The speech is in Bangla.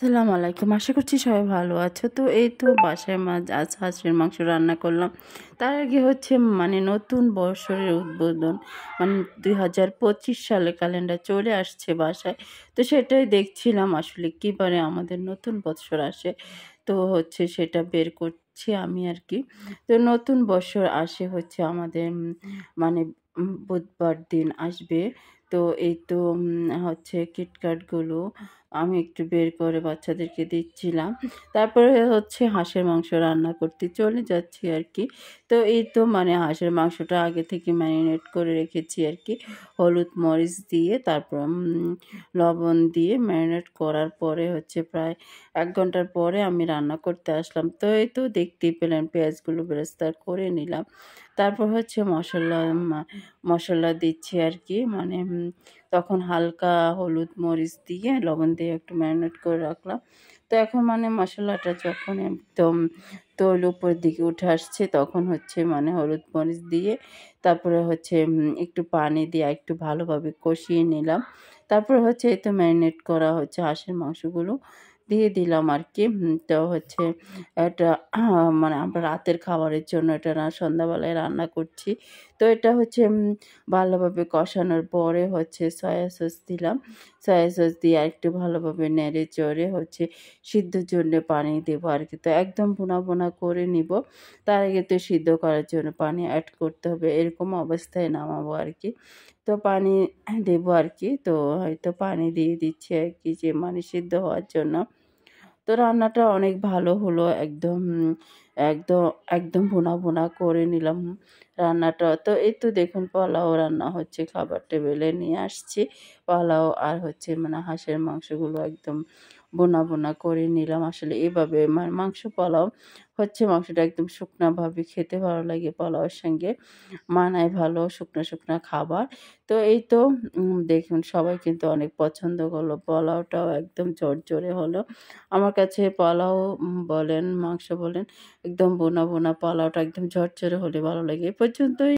আসসালামু আলাইকুম। আশা করছি সবাই ভালো আছো। তো এই তো বাসায় আজ হাঁসের মাংস রান্না করলাম। তার আগে হচ্ছে নতুন বছরের উদ্বোধন, ২০২৫ সালে ক্যালেন্ডার চলে আসছে বাসায়। তো সেটাই দেখছিলাম আসলে কীবারে আমাদের নতুন বৎসর আসে। তো হচ্ছে সেটা বের করছি আমি আরকি। তো নতুন বৎসর আসে হচ্ছে আমাদের বুধবার দিন আসবে। তো এই তো হচ্ছে কিটক্যাটগুলো আমি একটু বের করে বাচ্চাদেরকে দিচ্ছিলাম। তারপরে হচ্ছে হাঁসের মাংস রান্না করতে চলে যাচ্ছি আরকি। তো এই তো হাঁসের মাংসটা আগে থেকে ম্যারিনেট করে রেখেছি আরকি। হলুদ, মরিচ দিয়ে তারপর লবণ দিয়ে ম্যারিনেট করার পরে হচ্ছে প্রায় ১ ঘন্টার পরে আমি রান্না করতে আসলাম। তো এই তো দেখতেই পেলেন পেঁয়াজগুলো বেরেস্তা করে নিলাম। তারপর হচ্ছে মসলা দিচ্ছি আরকি। তখন হালকা হলুদ, মরিচ দিয়ে লবণ দিয়ে একটু ম্যারিনেট করে রাখলাম। তো এখন মসলাটা যখন একদম তৈল উপরের দিকে উঠে আসছে তখন হচ্ছে হলুদ, মরিচ দিয়ে তারপরে হচ্ছে একটু পানি দিয়ে একটু ভালোভাবে কষিয়ে নিলাম। তারপরে হচ্ছে এই তো ম্যারিনেট করা হচ্ছে হাঁসের মাংসগুলো দিয়ে দিলাম আরকি। তো হচ্ছে এটা আমরা রাতের খাবারের জন্য এটা সন্ধ্যাবেলায় রান্না করছি। তো এটা হচ্ছে ভালোভাবে কষানোর পরে হচ্ছে সয়া সস দিলাম। সয়া সস দিয়ে আরেকটু ভালোভাবে নেড়ে চড়ে হচ্ছে সিদ্ধর জন্যে পানি দেবো আরকি। তো একদম ভুনা করে নিব। তার আগে তো সিদ্ধ করার জন্য পানি এড করতে হবে। এরকম অবস্থায় নামাবো আরকি। তো পানি দেবো আরকি। তো হয়তো পানি দিয়ে দিচ্ছি আরকি যে সিদ্ধ হওয়ার জন্য। তো রান্নাটা অনেক ভালো হলো। একদম একদম ভুনা করে নিলাম রান্নাটা। তো এই তো দেখুন পোলাও রান্না হচ্ছে, খাবার টেবিলে নিয়ে আসছি। পোলাও আর হচ্ছে হাঁসের মাংসগুলো একদম ভুনা করে নিলাম। আসলে এভাবে মাংস পোলাও হচ্ছে মাংসটা একদম শুকনাভাবে খেতে ভালো লাগে পোলাওয়ের সঙ্গে। মানায় ভালো শুকনা খাবার। তো এই তো দেখুন সবাই কিন্তু অনেক পছন্দ করলো। পোলাওটাও একদম ঝরঝরে হলো। আমার কাছে পোলাও বলেন, মাংস বলেন একদম বোনা পোলাওটা একদম ঝরঝরে হলে ভালো লাগে। এ পর্যন্তই।